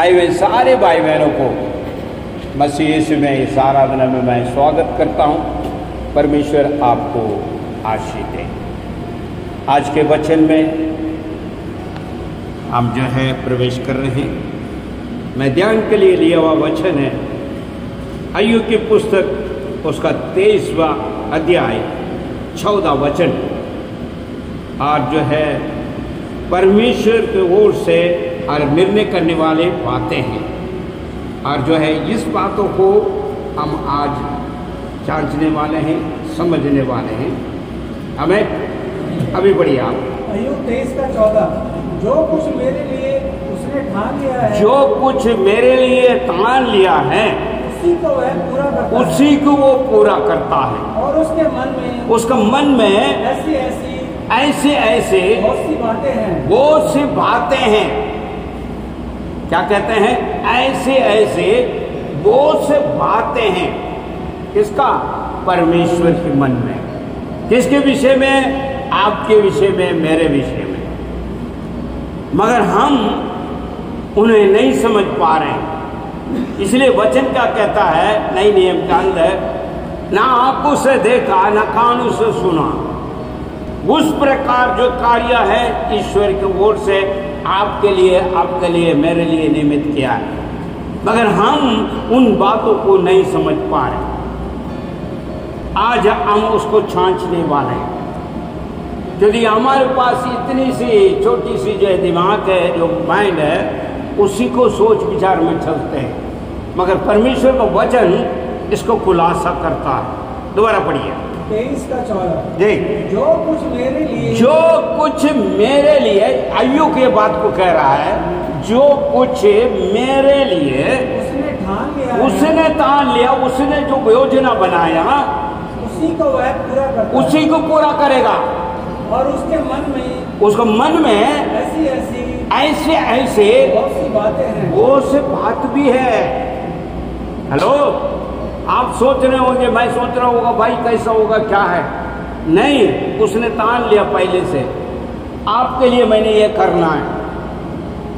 आए हुए सारे भाई बहनों को मसीह यीशु में इस आराधना में मैं स्वागत करता हूँ। परमेश्वर आपको आशीष दे। आज के वचन में हम जो है प्रवेश कर रहे हैं। मैं ध्यान के लिए लिया हुआ वचन है अय्यूब की पुस्तक, उसका 23वां अध्याय 14 वचन। और जो है परमेश्वर की ओर से और निर्णय करने वाले बातें हैं, और जो है इस बातों को हम आज जांचने वाले हैं, समझने वाले हैं। हमें अभी बढ़िए आप अय्यूब 23:14, जो कुछ मेरे लिए उसने ठान लिया है, जो कुछ मेरे लिए ठान लिया है उसी को वह पूरा करता है। उसी को वो पूरा करता है। और उसके मन में ऐसी ऐसे बहुत सी बातें हैं। बहुत सी बातें हैं। क्या कहते हैं? ऐसे बहुत से बातें हैं। किसका? परमेश्वर के मन में। किसके विषय में? आपके विषय में, मेरे विषय में। मगर हम उन्हें नहीं समझ पा रहे हैं। इसलिए वचन क्या कहता है नए नियम के अंदर, ना आंखों से देखा ना कानों से सुना, उस प्रकार जो कार्य है ईश्वर की ओर से आपके लिए, मेरे लिए निमित्त किया है, मगर हम उन बातों को नहीं समझ पा रहे। आज हम उसको छांचने वाले हैं, क्योंकि हमारे पास इतनी सी छोटी सी जो दिमाग है, जो माइंड है, उसी को सोच विचार में चलते हैं। मगर परमेश्वर का वचन इसको खुलासा करता है। दोबारा पढ़िए 23:14 जी। जो कुछ मेरे लिए अय्यूब के बात को कह रहा है, जो कुछ मेरे लिए उसने ठान लिया, उसने जो योजना बनाया, उसी को वह पूरा करता है। उसी को पूरा करेगा। और उसके मन में ऐसे बहुत सी बातें हैं। वो से बात भी है। हेलो, आप सोच रहे होंगे, मैं सोच रहा होगा भाई कैसा होगा, क्या है? नहीं, उसने ठान लिया पहले से, आपके लिए मैंने ये करना है,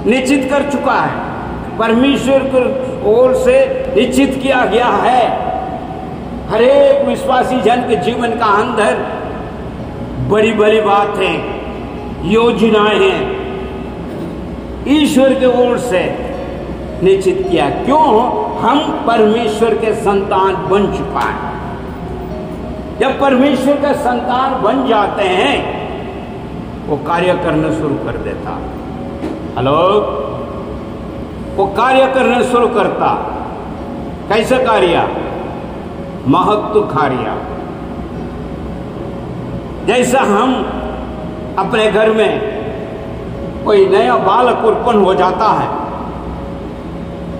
निश्चित कर चुका है। परमेश्वर की ओर से निश्चित किया गया है। हर एक विश्वासी जन के जीवन का अंदर बड़ी बड़ी बातें, योजनाएं हैं, ईश्वर के ओर से निश्चित किया। क्यों? हम परमेश्वर के संतान बन चुका है। जब परमेश्वर के संतान बन जाते हैं, वो कार्य करना शुरू कर देता। हेलो, वो कार्य करना शुरू करता। कैसा कार्य? महत्व कार्य। जैसा हम अपने घर में कोई नया बालक उत्पन्न हो जाता है,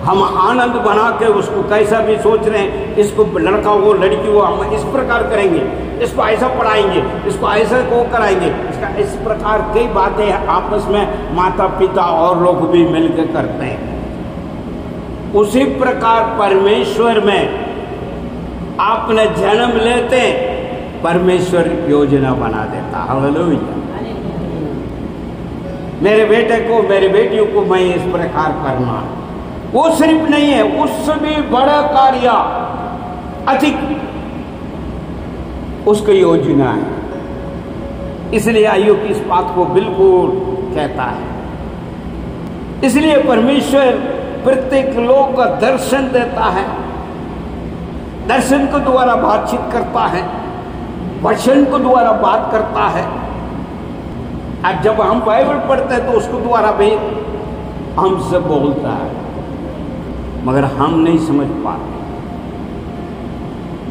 हम आनंद बना के उसको कैसा भी सोच रहे हैं, इसको लड़का हो लड़की हो, हम इस प्रकार करेंगे, इसको ऐसा पढ़ाएंगे, इसको ऐसा को कराएंगे, इसका इस प्रकार कई बातें आपस में माता पिता और लोग भी मिलकर करते हैं। उसी प्रकार परमेश्वर में आपने जन्म लेते, परमेश्वर योजना बना देता। हालेलुया। मेरे बेटे को, मेरी बेटियों को मैं इस प्रकार करना है। वो सिर्फ नहीं है, उससे भी बड़ा कार्य, अधिक उसकी योजना है। इसलिए अय्यूब इस बात को बिल्कुल कहता है। इसलिए परमेश्वर प्रत्येक लोग का दर्शन देता है, दर्शन को द्वारा बातचीत करता है, वचन को द्वारा बात करता है। अब जब हम बाइबल पढ़ते हैं तो उसको द्वारा भी हमसे बोलता है, मगर हम नहीं समझ पाते।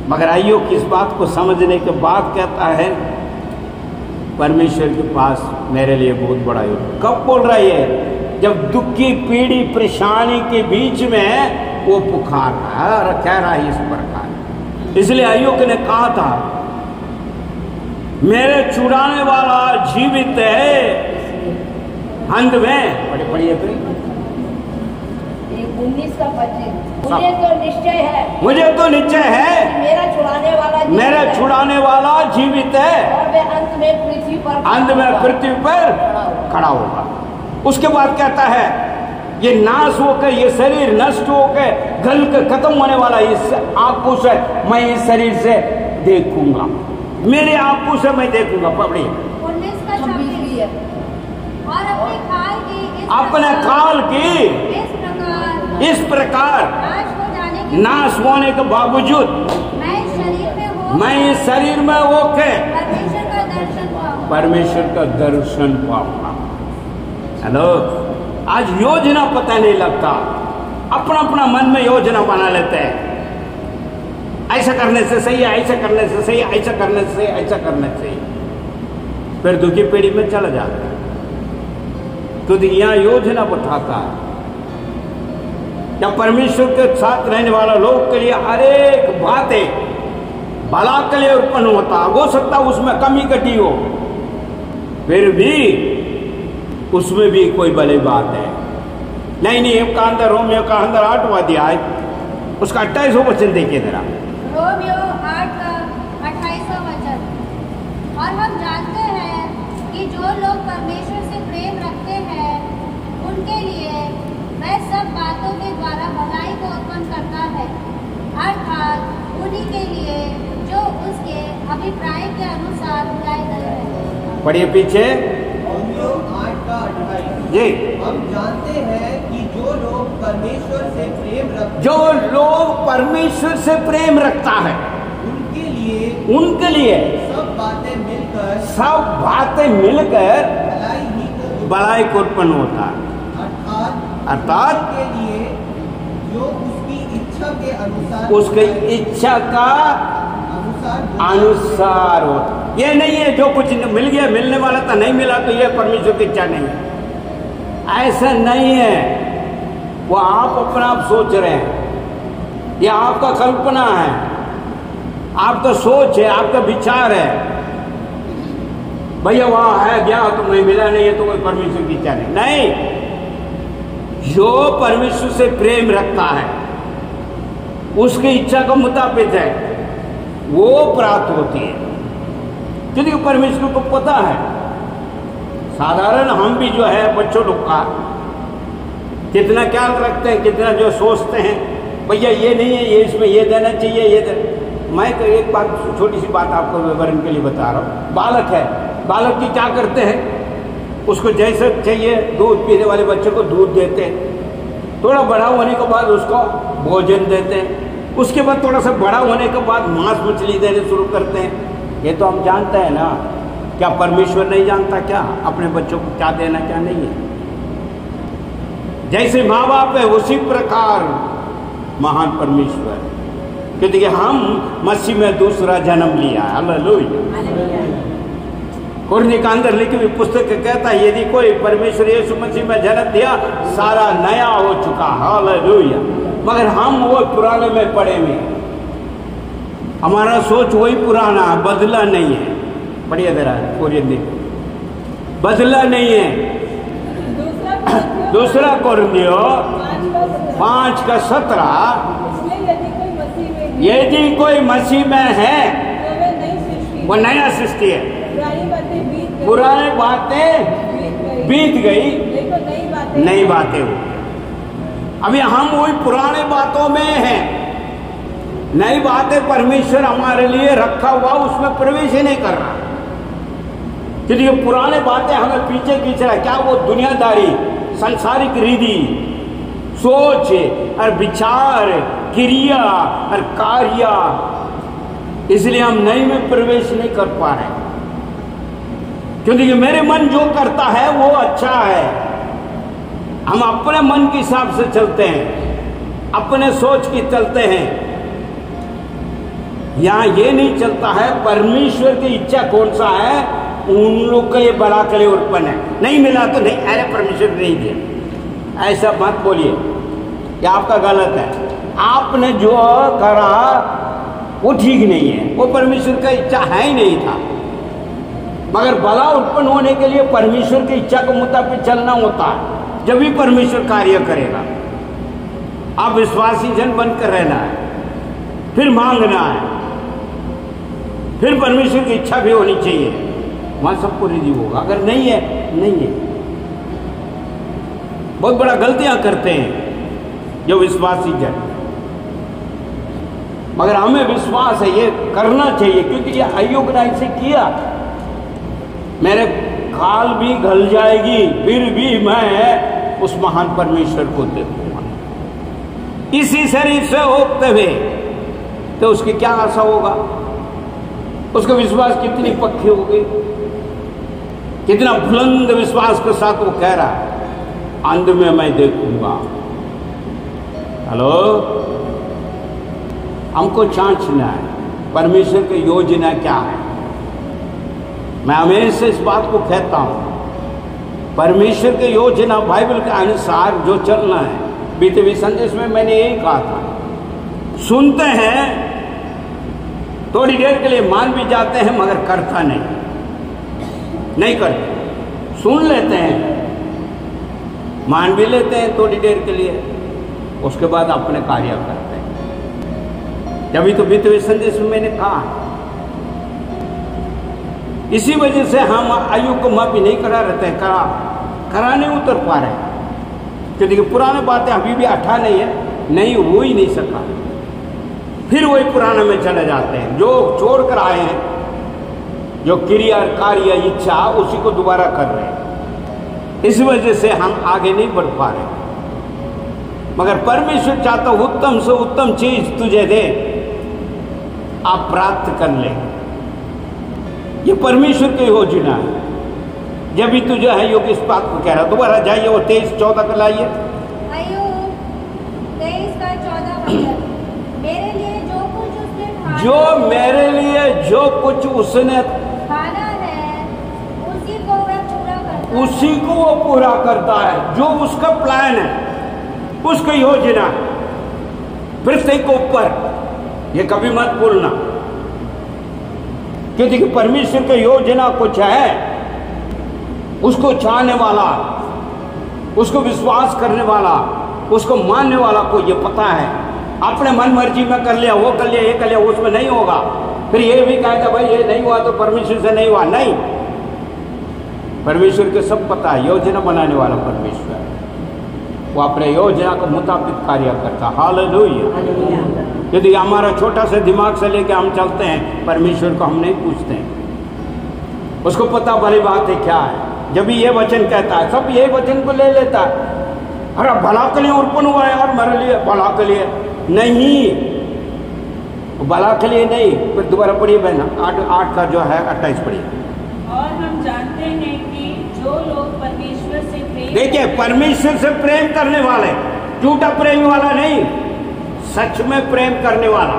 मगर अय्यूब इस बात को समझने के बाद कहता है, परमेश्वर के पास मेरे लिए बहुत बड़ा योग। कब बोल रहा है? जब दुख की पीड़ी परेशानी के बीच में वो पुकार रहा है और कह रहा है इस प्रकार। इसलिए अय्यूब ने कहा था, मेरे छुड़ाने वाला जीवित है। अंत में पढ़िए 19:25, मुझे तो निश्चय है मेरा छुड़ाने वाला जीवित है, और वे अंत में पृथ्वी पर खड़ा होगा। उसके बाद कहता है, ये नाश होकर, ये शरीर नष्ट होकर गल के खत्म होने वाला, इस आपको से मैं इस शरीर से देखूंगा, मेरे आपको से मैं देखूंगा। पकड़िए, अपने काल की इस प्रकार नाश होने के बावजूद मैं इस शरीर में होके परमेश्वर का दर्शन पाऊंगा। हेलो, आज योजना पता नहीं लगता, अपना अपना मन में योजना बना लेते हैं, ऐसा करने से सही है, ऐसा करने से सही, ऐसा करने से, ऐसा करने से, फिर दुखी पीढ़ी में चला जाता है। क्योंकि यहाँ योजना बताता है, जब परमेश्वर के साथ रहने वाला लोग के लिए हर एक बातें भला के लिए उत्पन्न होता, हो सकता उसमें कमी कटी हो, फिर भी उसमें भी कोई भली बात है। नहीं का अंदर रोमियो का अंदर 8वां अध्याय उसका 28वां वचन देखिए जरा। रोमियो 8 का 28वां वचन। और हम जानते हैं कि जो लोग परमेश्वर से प्रेम रखते हैं उनके लिए वह सब बातों के द्वारा भलाई को उत्पन्न करता है, अर्थात उन्हीं के लिए जो उसके अभिप्राय के अनुसार बुलाए गए हैं। पढ़िए पीछे। रोमियो 8 का 28। जी, हम जानते हैं कि जो लोग परमेश्वर से प्रेम रखते, जो लोग परमेश्वर से प्रेम रखता है उनके लिए सब बातें मिलकर भलाई को उत्पन्न होता है, अर्थात के लिए जो उसकी इच्छा के अनुसार, उसकी इच्छा का अनुसार होता। ये नहीं है जो कुछ मिल गया, मिलने वाला था, नहीं मिला तो ये परमेश्वर की इच्छा नहीं है, ऐसा नहीं है। वो आप अपना आप सोच रहे हैं, ये आपका कल्पना है, आपका सोच है, आपका विचार है, भैया वहां है गया तो मैं मिला नहीं है तो कोई परमेश्वर की इच्छा नहीं। नहीं, जो परमेश्वर से प्रेम रखता है उसकी इच्छा का मुताबिक है वो प्राप्त होती है, क्योंकि परमेश्वर को पता है। साधारण हम भी जो है बच्चों लोग का कितना ख्याल रखते हैं, कितना जो सोचते हैं, भैया ये नहीं है, ये इसमें ये देना चाहिए, ये देना। मैं तो एक बात, छोटी सी बात आपको विवरण के लिए बता रहा हूँ। बालक है, बालक की क्या करते हैं, उसको जैसे चाहिए दूध पीने वाले बच्चे को दूध देते हैं, थोड़ा बड़ा होने के बाद उसको भोजन देते हैं, उसके बाद थोड़ा सा बड़ा होने के बाद मांस मछली देने शुरू करते हैं। ये तो हम जानते हैं ना, क्या परमेश्वर नहीं जानता क्या अपने बच्चों को क्या देना क्या नहीं है? जैसे माँ बाप है उसी प्रकार महान परमेश्वर, क्योंकि हम मसीह में दूसरा जन्म लिया। हालेलुया। कुरनी का अंदर लिखी हुई पुस्तक कहता है यदि कोई परमेश्वर यीशु मसीह में जन्म दिया सारा नया हो चुका। हालेलुया। मगर हम वो पुराने में पड़े हुए, हमारा सोच वही पुराना, बदला नहीं है। बढ़िया जरा कोरियन बदला नहीं है। दूसरा कुरिन्थियों 5:17, यदि कोई मसीह में है वो नया सृष्टि है, पुरानी बातें बीत गई, नई बातें हो। अभी हम वही पुराने बातों में हैं, नई बातें परमेश्वर हमारे लिए रखा हुआ उसमें प्रवेश ही नहीं कर रहा, क्योंकि ये पुराने बातें हमें पीछे खींच रहा है। क्या वो दुनियादारी, सांसारिक रीति, सोच और विचार, क्रिया और कार्य, इसलिए हम नई में प्रवेश नहीं कर पा रहे, क्योंकि मेरे मन जो करता है वो अच्छा है। हम अपने मन के हिसाब से चलते हैं, अपने सोच की चलते हैं। यहां ये नहीं चलता है परमेश्वर की इच्छा कौन सा है, उन लोग का ये बड़ा के लिए उत्पन्न है। नहीं मिला तो नहीं, अरे परमेश्वर नहीं दिया, ऐसा मत बोलिए, ये आपका गलत है। आपने जो करा वो ठीक नहीं है, वो परमेश्वर का इच्छा है ही नहीं था। मगर भला उत्पन्न होने के लिए परमेश्वर की इच्छा के मुताबिक चलना होता है, जब भी परमेश्वर कार्य करेगा। आप विश्वासी जन बनकर रहना है, फिर मांगना है, फिर परमेश्वर की इच्छा भी होनी चाहिए, वहां सबको रिलीव होगा। अगर नहीं है, नहीं है। बहुत बड़ा गलतियां करते हैं जो विश्वासी जन। मगर हमें विश्वास है ये करना चाहिए, क्योंकि ये अय्यूब ने ऐसे किया। मेरे खाल भी गल जाएगी फिर भी मैं उस महान परमेश्वर को देखूंगा। इसी शरीर से होते हुए तो उसकी क्या आशा होगा? उसका विश्वास कितनी पक्की होगी, कितना बुलंद विश्वास के साथ वो कह रहा है अंत में मैं देखूंगा। हेलो, हमको जांचना है परमेश्वर की योजना क्या है। मैं हमेशा इस बात को कहता हूं, परमेश्वर की योजना बाइबल के अनुसार जो चलना है। बीते हुए संदेश में मैंने यही कहा था, सुनते हैं थोड़ी देर के लिए, मान भी जाते हैं मगर करता नहीं करते। सुन लेते हैं, मान भी लेते हैं थोड़ी देर के लिए, उसके बाद अपने कार्य करते हैं। जब तो बीते हुए संदेश में मैंने कहा, इसी वजह से हम अय्यूब को माफी नहीं करा रहते हैं, करा नहीं उतर पा रहे, क्योंकि पुरानी बातें अभी भी अठा नहीं है, नहीं हो ही नहीं सका। फिर वही पुराने में चले जाते हैं, जो छोड़ कर आए हैं, जो क्रिया कार्य इच्छा उसी को दोबारा कर रहे हैं। इस वजह से हम आगे नहीं बढ़ पा रहे। मगर परमेश्वर चाहता उत्तम से उत्तम चीज तुझे दे, आप प्राप्त कर ले। ये परमेश्वर की योजना है। जब भी तुझे है योग इस बात को कह रहा, दोबारा जाइए और 23-14 कर लाइए। अय्यूब 23:14 मेरे लिए जो कुछ उसने खाना जो मेरे लिए जो कुछ उसने खाना है उसी को वह पूरा करता है। उसी को वो पूरा करता है, जो उसका प्लान है, उसकी योजना प्रत्येक के ऊपर। ये कभी मत भूलना, क्योंकि परमेश्वर की योजना कुछ है, उसको चाहने वाला, उसको विश्वास करने वाला, उसको मानने वाला को ये पता है। अपने मन मर्जी में कर लिया, वो कर लिया, ये कर लिया, उसमें नहीं होगा। फिर ये भी कहेगा भाई ये नहीं हुआ तो परमेश्वर से नहीं हुआ। नहीं, परमेश्वर को सब पता है। योजना बनाने वाला परमेश्वर, वो अपने योजना के मुताबिक कार्य करता। हालेलुया। यदि हमारा छोटा सा दिमाग से लेके हम चलते हैं, परमेश्वर को हम नहीं पूछते हैं, उसको पता भली बात है क्या है। जब भी ये वचन कहता है, सब ये वचन को ले लेता है, अरे भला के लिए अर्पण हुआ है और मेरे लिए भला के लिए नहीं, भला के लिए नहीं। फिर दोबारा पढ़िए बहन, 8 का जो है 28 पढ़िए। और हम जानते हैं कि जो लोग परमेश्वर से प्रेम, देखिए परमेश्वर से प्रेम करने वाले, झूठा प्रेम वाला नहीं, सच में प्रेम करने वाला,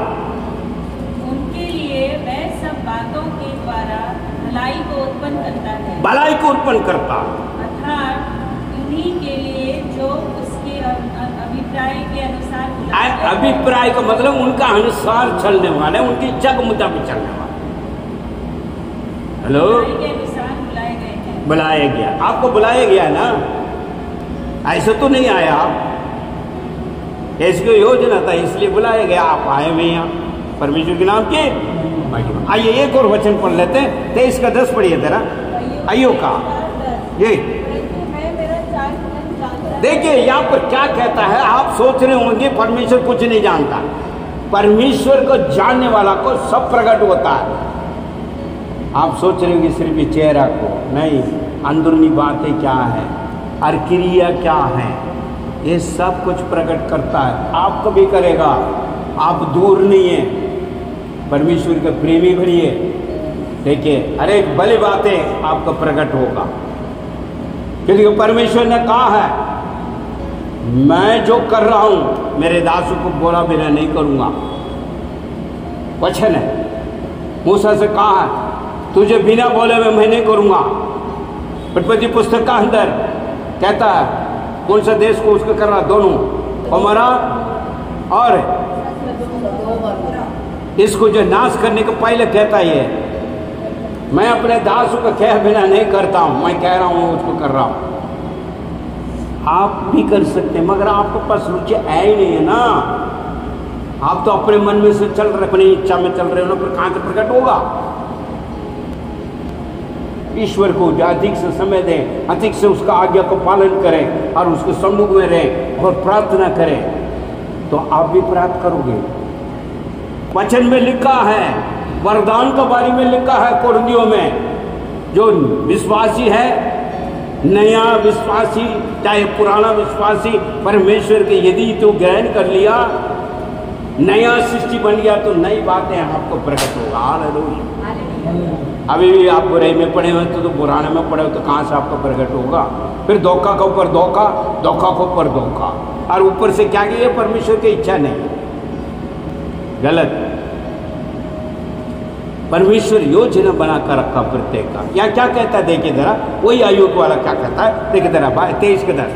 उनके लिए वह सब बातों के द्वारा भलाई को उत्पन्न करता है। भलाई को उत्पन्न करता। अर्थात उन्हीं के लिए जो उसके अभिप्राय के अनुसार बुलाए गए हैं। अभिप्राय का मतलब उनका अनुसार चलने वाले, उनकी इच्छा के मुताबिक चलने वाले। हेलो, के अनुसार बुलाए गए हैं। बुलाया गया, आपको बुलाया गया ना, ऐसे तो नहीं आया आप, इसकी योजना था इसलिए बुलाया गया। आप आए हुए यहाँ परमेश्वर के नाम के। आइए एक और वचन पढ़ लेते हैं, 23 का 10 पढ़िए तेरा अय्यूब का। ये देखिए यहाँ पर क्या कहता है। आप सोच रहे होंगे परमेश्वर कुछ नहीं जानता। परमेश्वर को जानने वाला को सब प्रकट होता है। आप सोच रहे होंगे सिर्फ ये चेहरा को नहीं, अंदरूनी बातें क्या है और क्रिया क्या है, ये सब कुछ प्रकट करता है। आप कभी करेगा, आप दूर नहीं है, परमेश्वर के प्रेमी बनिए। देखिए अरे भली बातें आपका प्रकट होगा, क्योंकि परमेश्वर ने कहा है मैं जो कर रहा हूं मेरे दासों को बोला बिना नहीं करूंगा। वचन है, मूसा से कहा है तुझे बिना बोले में मैं नहीं करूंगा। उत्पत्ति पुस्तक का अंदर कहता है कौन सा देश को उसको कर रहा, दोनों हमारा और इसको जो नाश करने को पहले कहता है मैं अपने दासों को कह बिना नहीं करता हूं, मैं कह रहा हूं उसको कर रहा हूं। आप भी कर सकते हैं, मगर आपके पास रुचि है ही नहीं है ना। आप तो अपने मन में से चल रहे, अपनी इच्छा में चल रहे हो ना, फिर कहां से प्रकट होगा। ईश्वर को अधिक से समय दें, अधिक से उसका आज्ञा को पालन करें और उसके सम्मुख में रहें और प्रार्थना करें, तो आप भी प्राप्त करोगे। वचन में लिखा है, वरदान के बारे में लिखा है कुरिन्थियों में, जो विश्वासी है, नया विश्वासी चाहे पुराना विश्वासी, परमेश्वर के यदि तो ग्रहण कर लिया, नया सृष्टि बन गया, तो नई बातें आपको प्रकट होगा। हालेलुया। अभी भी आप बुराई में पड़े हुए तो पुराने में पड़े हो तो कहाँ से आपको प्रकट होगा? फिर धोखा के ऊपर धोखा, धोखा के ऊपर धोखा, और ऊपर से क्या किया? परमेश्वर की इच्छा नहीं, गलत। परमेश्वर योजना बनाकर रखा प्रत्येक का। या क्या कहता है देखिए जरा, वही अय्यूब वाला क्या कहता है, देखिए जरा 23 के 10।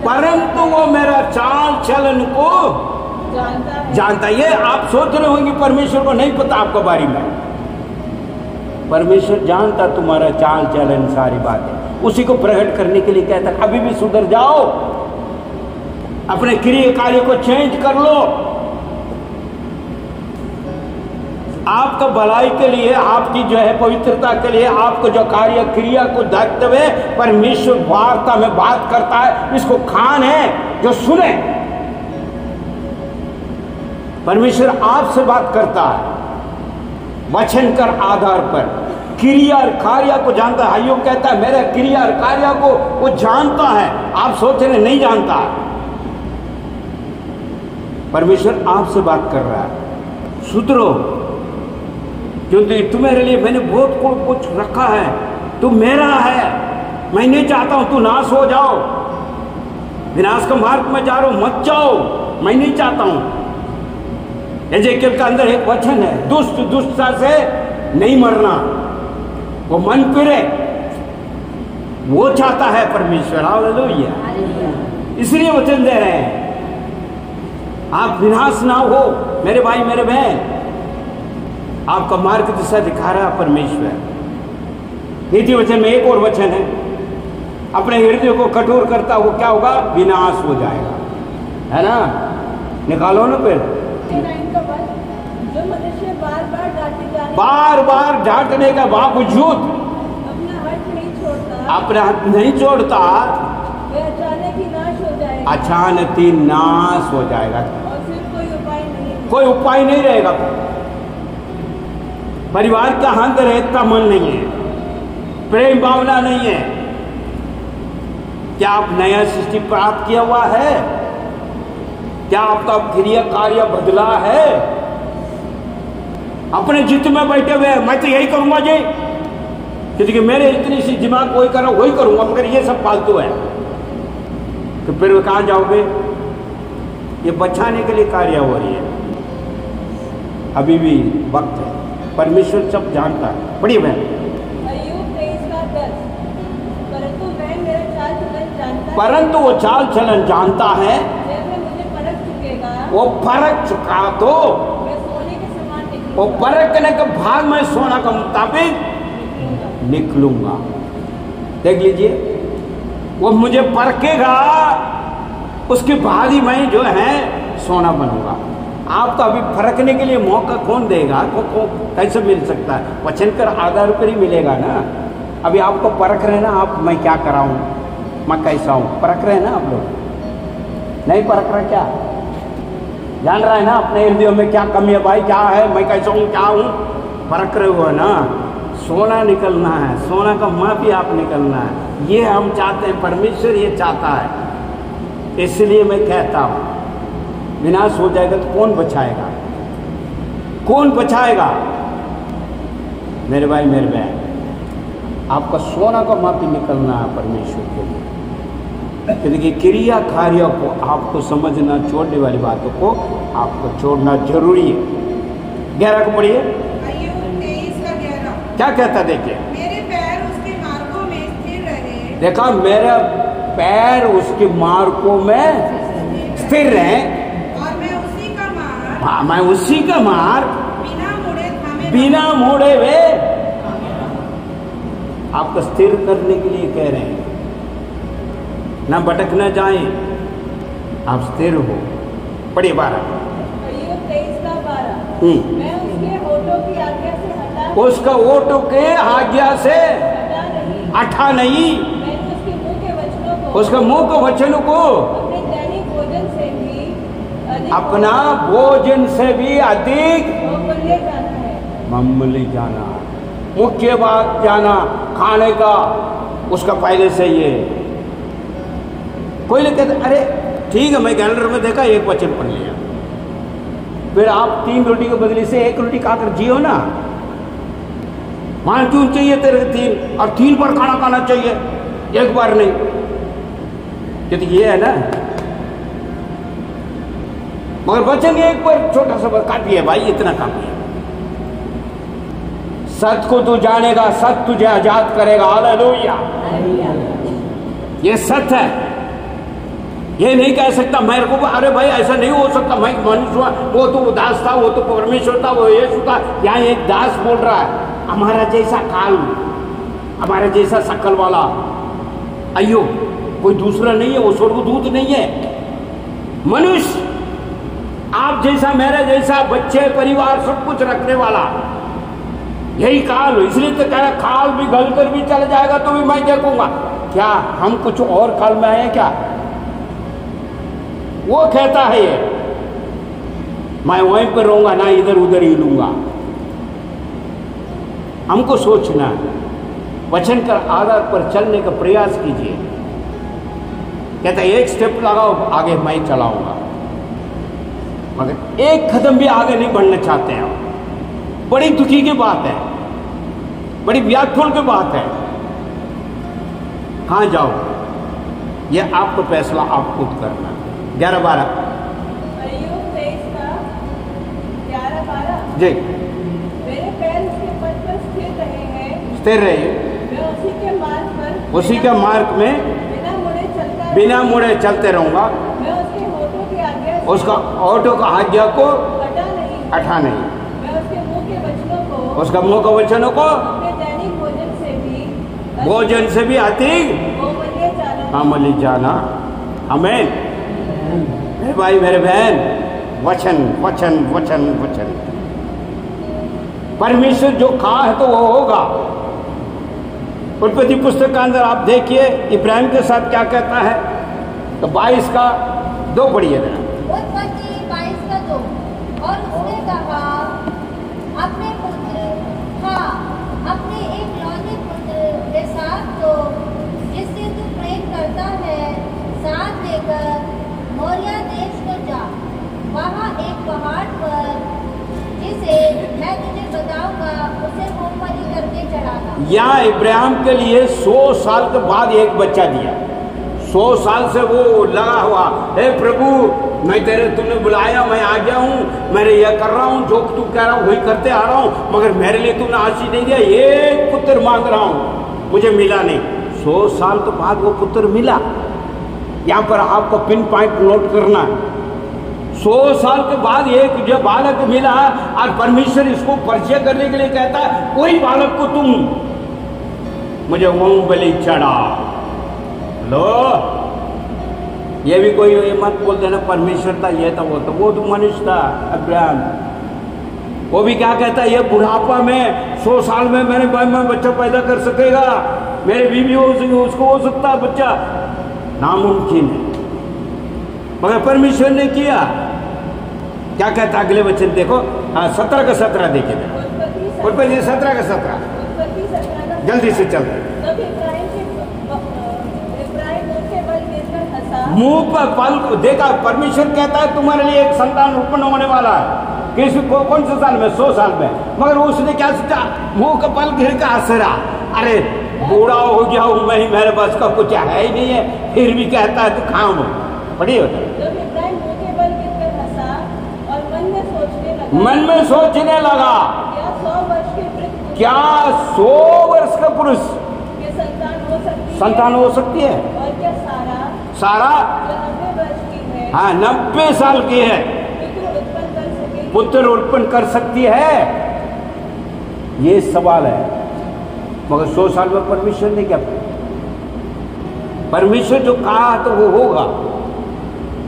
परंतु वो मेरा चाल चलन को जानता है। ये आप सोच रहे होंगे परमेश्वर को नहीं पता आपके बारे में। परमेश्वर जानता तुम्हारा चाल चलन, सारी बातें, उसी को प्रकट करने के लिए कहता है अभी भी सुधर जाओ, अपने क्रिया कार्य को चेंज कर लो। आपका भलाई के लिए, आपकी जो है पवित्रता के लिए, आपको जो कार्य क्रिया को देखते हुए परमेश्वर वार्ता में बात करता है। इसको खान है जो सुने। परमेश्वर आपसे बात करता है वचन कर आधार पर, क्रिया और कार्य को जानता है। अय्यूब कहता है मेरे क्रिया और कार्य को वो जानता है, आप सोच रहे नहीं जानता है। परमेश्वर आपसे बात कर रहा है, सुधरो, क्योंकि तुम्हारे लिए मैंने बहुत कुछ रखा है, तू मेरा है, मैं नहीं चाहता हूं तू नाश हो जाओ, विनाश का मार्ग में जा रहा हूं, मत जाओ, मैं नहीं चाहता हूं। एजेकियल का अंदर एक वचन है, दुष्ट दुष्टता से नहीं मरना, वो मन फिरे, वो चाहता है परमेश्वर। हालेलुया। इसलिए वचन दे रहे हैं आप विनाश ना हो मेरे भाई मेरे बहन। आपका मार्ग दिशा दिखा रहा परमेश्वर। इसी वचन में एक और वचन है, अपने हृदय को कठोर करता हो क्या होगा? विनाश हो जाएगा, है ना? निकालो ना फिर। जो मनुष्य बार बार डांटने का बावजूद अपना हट अपना हाथ नहीं छोड़ता, नहीं छोड़ता, वह अचानक ही नाश हो जाएगा। अचानक ही नाश हो जाएगा, और फिर कोई उपाय नहीं, कोई उपाय नहीं रहेगा। परिवार का अंदर रहता मन नहीं है, प्रेम भावना नहीं है। क्या आप नया सृष्टि प्राप्त किया हुआ है? क्या आपका क्रिया कार्य बदला है? अपने जिद में बैठे हुए मैं तो यही करूंगा जी, क्योंकि मेरे इतनी सी दिमाग वही करो वही करूंगा, मगर ये सब फालतू है, तो फिर कहां जाओगे? ये बचाने के लिए कार्य हो रही है। अभी भी वक्त है, परमेश्वर सब जानता है। पढ़िए बहन। परंतु वो चाल चलन जानता है, वो परख चुका तो वो परखने के भाग में सोना का मुताबिक निकलूंगा। देख लीजिए, वो मुझे परखेगा, उसके बाद ही मैं जो है सोना बनूंगा। आपको अभी फरकने के लिए मौका कौन देगा? कैसे मिल सकता है? वचन कर आधार पर ही मिलेगा ना। अभी आपको परख रहे ना आप, मैं क्या कराऊं, मैं कैसा हूं, परख रहे ना आप लोग? नहीं परख रहे क्या? जान रहा है ना अपने हृदय में क्या कमी है, भाई क्या है, मैं कैसा हूं, क्या हूं, परख रहे हो ना। सोना निकलना है, सोना का माफी आप निकलना है, ये हम चाहते हैं, परमेश्वर ये चाहता है। इसलिए मैं कहता हूं विनाश हो जाएगा तो कौन बचाएगा? कौन बचाएगा? मेरे भाई मेरे बहन, आपका सोना का माफी निकलना है परमेश्वर के लिए। क्योंकि क्रिया कार्य को आपको समझना, छोड़ने वाली बातों को आपको छोड़ना जरूरी है। 11 को पढ़िए। क्या कहता देखिए, मेरे पैर उसके मार्गों में स्थिर रहे। देखा, मेरा पैर उसके मार्गों में स्थिर रहे, और मैं उसी का मार्ग, हाँ मैं उसी का मार्ग बिना मोड़े हुए आपको स्थिर करने के लिए कह रहे हैं। ना भटक न जाए, आप स्थिर हो। पढ़िए 12। मैं उसके होठों की आज्ञा से उसका ओट के आज्ञा से अठा नहीं, मैंने उसके मुंह के वचनों को, उसका मुंह के वचनों को अपने दैनिक भोजन से भी अधिक अपना भोजन से भी अधिक बहुमूल्य जाना है। मामूली जाना, मुख्य बात जाना खाने का, उसका पहले से ये। कोई लोग कहते अरे ठीक है, मैं कैलेंडर में देखा एक वचन पढ़ लिया, फिर आप 3 रोटी के बदले से 1 रोटी खाकर जियो ना। मान क्यों चाहिए तेरे 3 और 3 बार खाना खाना चाहिए, एक बार नहीं। क्योंकि ये है ना, मगर वचन एक बार छोटा सा काफी है भाई, इतना काफी है। सत्य को तू जानेगा, सत्य तुझे आजाद करेगा। हालेलुया, ये सत्य है। ये नहीं कह सकता मेरे को अरे भाई ऐसा नहीं हो सकता, मैं मनुष्य हुआ, वो तो दास था, वो तो परमेश्वर था, वो यीशु था। यहाँ एक दास बोल रहा है, हमारा जैसा काल, हमारा जैसा शकल वाला अयो, कोई दूसरा नहीं है, वो स्वर्गदूत नहीं है, मनुष्य आप जैसा, मेरा जैसा, बच्चे परिवार सब कुछ रखने वाला, यही काल। इसलिए तो कह काल भी गल कर भी चल जाएगा तो भी मैं देखूंगा। क्या हम कुछ और काल में आए क्या? वो कहता है ये मैं वहीं पर रहूंगा, ना इधर उधर ही लूंगा। हमको सोचना, वचन के आधार पर चलने का प्रयास कीजिए। कहता है एक स्टेप लगाओ आगे, मैं चलाऊंगा, मगर एक कदम भी आगे नहीं बढ़ना चाहते हैं। बड़ी दुखी की बात है, बड़ी व्याकुल की बात है। कहां जाओ, ये आपको फैसला आप खुद करना। 11-12 अय्यूब 23 का 11-12 जी। मेरे पैर उसके पथ पर स्थिर रहे हैं, स्थिर रहिए, मैं उसी के मार्ग पर, उसी के मार्ग में बिना मुड़े चलते रहूंगा। मैं उसके होठों की आज्ञा से उसका ऑटो का आज्ञा को हटा नहीं, मैं उसके मुंह के वचनों को, उसका मुंह के वचनों को अपने दैनिक भोजन से भी अधिक बहुमूल्य जाना। अमली जाना। आमीन। मेरे भाई मेरे बहन, वचन वचन वचन वचन, परमेश्वर जो कहा है तो वो होगा। उत्पत्ति पुस्तक के अंदर आप देखिए इब्राहिम के साथ क्या कहता है, तो 22 का 2 पढ़िए जरा। उत्पत्ति 22 का 2। और उसने कहा, अपने पुत्र, हाँ अपने एक लौते पुत्र के साथ तो जिससे तू प्रेम करता है साथ लेकर मोरिया देश को जा, वहाँ एक पहाड़ पर जिसे मैं तुझे बताऊंगा उसे मूंगफली करके चढ़ाना। यहाँ इब्राहिम के लिए 100 साल के बाद एक बच्चा दिया। 100 साल से वो लगा हुआ, हे प्रभु मैं तेरे, तूने बुलाया, मैं आ गया हूँ, मैं यह कर रहा हूँ, जो तू कह रहा हूँ वही करते आ रहा हूँ, मगर मेरे लिए तूने आशीष नहीं दिया। एक पुत्र मांग रहा हूँ, मुझे मिला नहीं। 100 साल के बाद वो पुत्र मिला। यहाँ पर आपको पिन पॉइंट नोट करना है। 100 साल के बाद एक जो बालक मिला और परमेश्वर इसको परिचय करने के लिए कहता है, कोई बालक को तुम मुझे मूंगफली चढ़ा लो। ये भी कोई ये मत बोल देना परमेश्वर था, ये था, वो तो मनुष्य था अब्राहम। वो भी क्या कहता है, ये बुढ़ापा में 100 साल में मेरे भाई में बच्चा पैदा कर सकेगा, मेरे बीवी हो सके, उसको हो सकता है बच्चा, नामुमकिन है। मगर परमेश्वर ने किया। क्या कहता अगले वचन देखो, 17 का 17 देखिए, उत्पत्ति 17 का 17 जल्दी से चलते। मुंह पर पल देखा, परमेश्वर कहता है तुम्हारे लिए एक संतान उत्पन्न होने वाला है। किसी को कौन से साल में? 100 साल में। मगर उसने क्या सोचा, मुंह का पल गिर का असरा, अरे बूढ़ा हो गया हूं मैं, मेरे पास का कुछ है ही नहीं है, फिर भी कहता है तो खाऊं। पढ़िए होता मन में सोचने लगा, क्या 100 वर्ष का पुरुष संतान हो सकती है? और क्या सारा 90 वर्ष की है, हाँ 90 साल की है, पुत्र उत्पन्न कर सकती है? ये सवाल है। मगर 100 साल में परमेश्वर ने क्या, परमेश्वर जो कहा तो वो होगा।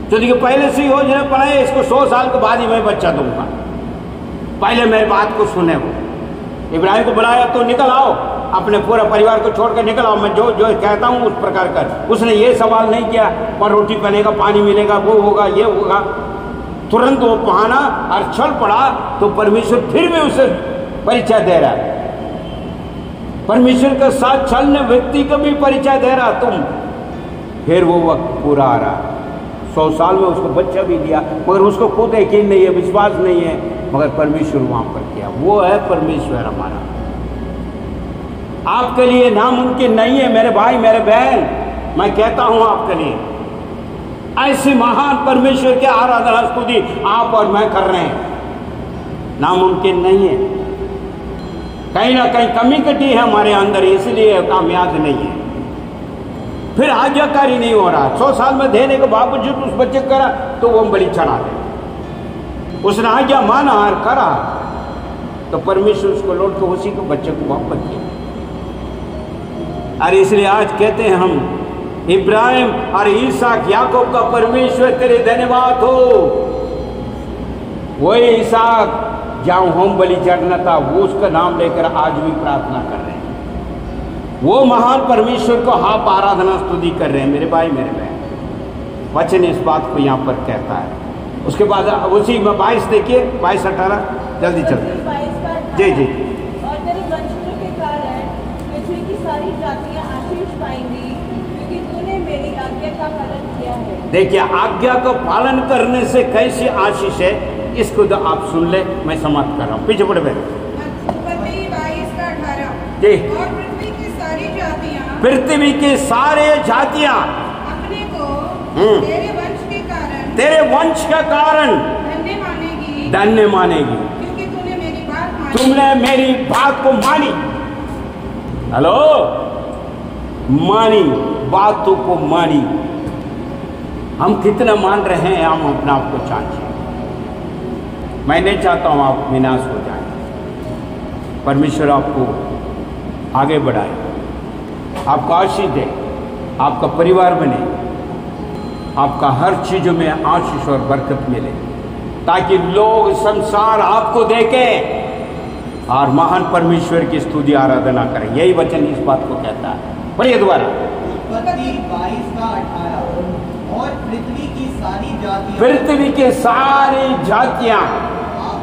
जो देखिए पहले से योजना बनाए, इसको 100 साल के बाद ही मैं बच्चा दूंगा, पहले मेरी बात को सुने। वो इब्राहिम को बुलाया तो निकल आओ, अपने पूरा परिवार को छोड़कर निकल आओ, मैं जो जो कहता हूँ उस प्रकार कर। उसने ये सवाल नहीं किया और रोटी बनेगा, पानी मिलेगा, वो होगा, ये होगा। तुरंत वो बहाना और चल पड़ा। तो परमेश्वर फिर भी उसे परिचय दे रहा है। परमेश्वर के साथ चलने व्यक्ति को भी परिचय दे रहा तुम। फिर वो वक्त पूरा आ रहा, 100 साल में उसको बच्चा भी दिया, मगर उसको खुद यकीन नहीं है, विश्वास नहीं है, मगर परमेश्वर वहां पर किया। वो है परमेश्वर हमारा। आपके लिए नामुमकिन नहीं है मेरे भाई मेरे बहन, मैं कहता हूं आपके लिए ऐसी महान परमेश्वर की आराधना स्तुति आप और मैं कर रहे हैं। नामुमकिन नहीं है, कहीं ना कहीं कमी कटी है हमारे अंदर, इसलिए कामयाब नहीं है। फिर आज्ञाकारी नहीं हो रहा। 100 साल में देने के बावजूद उस बच्चे को करा तो वो बलि चढ़ा दे। उसने आज्ञा माना और करा तो परमेश्वर उसको लौट के उसी को बच्चे को वापस किया। और इसलिए आज कहते हैं हम, इब्राहिम और इसहाक याकूब का परमेश्वर तेरे धन्यवाद हो। वही इसहाक जहां होम बलि चढ़ना था वो उसका नाम लेकर आज भी प्रार्थना कर रहे हैं। वो महान परमेश्वर को आप आराधना स्तुति कर रहे हैं मेरे भाई मेरे बहन। वचन इस बात को यहाँ पर कहता है। उसके बाद उसी में 22 देखिए, 22-18 जल्दी चलते हैं। जी जी। और तेरे वंशजों के कारण पृथ्वी की सारी जातियां आशीष पाएंगी, क्योंकि तूने मेरी आज्ञा का पालन किया है। देखिए आज्ञा को पालन करने से कैसी आशीष है, इसको तो आप सुन ले, मैं समाप्त कर रहा हूँ। पीछे पड़े बैठे जी। और पृथ्वी की सारी जातियां, पृथ्वी की सारे जातियां अपने को तेरे वंश के कारण, तेरे वंश के कारण धन्य मानेगी, धन्य मानेगी, क्योंकि तूने मेरी बात मानी। तुमने मेरी बात को मानी। हेलो, मानी, बातों को मानी। हम कितना मान रहे हैं, हम अपने आप को जांचिए। मैं नहीं चाहता हूं आप विनाश हो जाए। परमेश्वर आपको आगे बढ़ाए, आपको आशीष दे, आपका परिवार बने, आपका हर चीजों में आशीष और बरकत मिले, ताकि लोग संसार आपको देखे और महान परमेश्वर की स्तुति आराधना करें। यही वचन इस बात को कहता है। पढ़िए दोबारा। उत्पत्ति 22:18 और पृथ्वी की सारी जातियां, पृथ्वी की सारी जातियां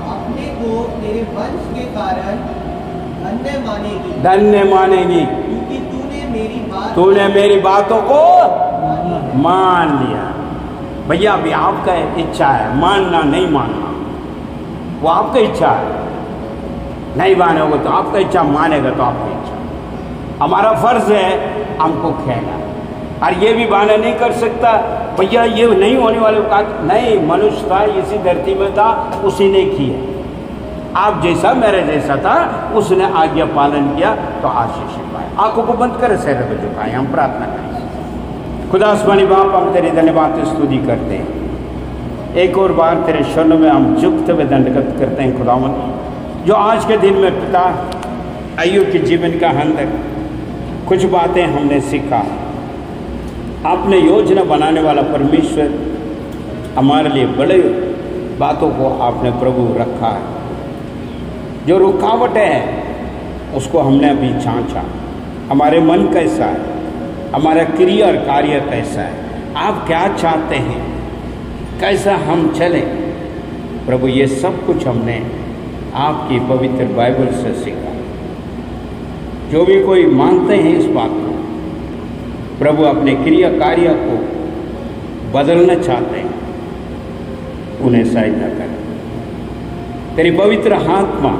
अपने को तेरे वंश के कारण धन्य मानेगी, धन्य मानेगी, क्योंकि तूने मेरी बातों को मान लिया। भैया अभी आपका इच्छा है, मानना नहीं मानना वो आपका इच्छा है। नहीं मानोगे तो आपका इच्छा, मानेगा तो आपकी इच्छा। हमारा फर्ज है हमको खेला, और ये भी बहाना नहीं कर सकता भैया ये नहीं होने वाले का। नहीं, मनुष्य था, इसी धरती में था, उसी ने किया। आप जैसा मेरे जैसा था, उसने आज्ञा पालन किया तो आशीष पाए। आंखों को बंद करे, सर पे झुकाए, हम प्रार्थना करें। खुदा आसमानी बाप, हम तेरी धन्यवाद स्तुति करते हैं। एक और बार तेरे शरणों में हम झुकते हुए दंडवत करते हैं खुदावंद, जो आज के दिन में पिता अय्यूब के जीवन का अंदर कुछ बातें हमने सीखा। आपने योजना बनाने वाला परमेश्वर हमारे लिए बड़े बातों को आपने प्रभु रखा है। जो रुकावटें हैं उसको हमने अभी जांचा। हमारे मन कैसा है, हमारा क्रिया और कार्य कैसा है, आप क्या चाहते हैं, कैसा हम चले प्रभु, ये सब कुछ हमने आपकी पवित्र बाइबल से सीखा। जो भी कोई मानते हैं इस बात को प्रभु, अपने क्रिया कार्य को बदलना चाहते हैं, उन्हें सहायता कर। तेरी पवित्र आत्मा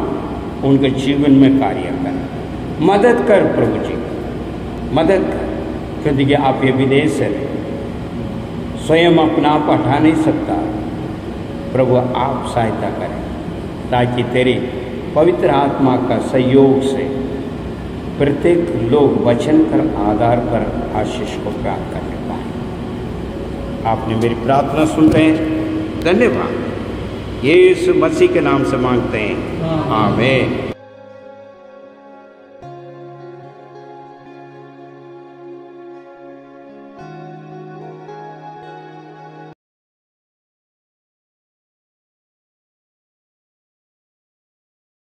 उनके जीवन में कार्य कर, मदद कर प्रभु जी, मदद कर, क्योंकि आप ये विदेश है, स्वयं अपना आप हटा नहीं सकता प्रभु, आप सहायता करें ताकि तेरी पवित्र आत्मा का सहयोग से प्रत्येक लोग वचन कर आधार पर आशीष को प्राप्त करने पाए। आपने मेरी प्रार्थना सुन रहे हैं, धन्यवाद। यीशु मसीह के नाम से मांगते हैं, आमीन।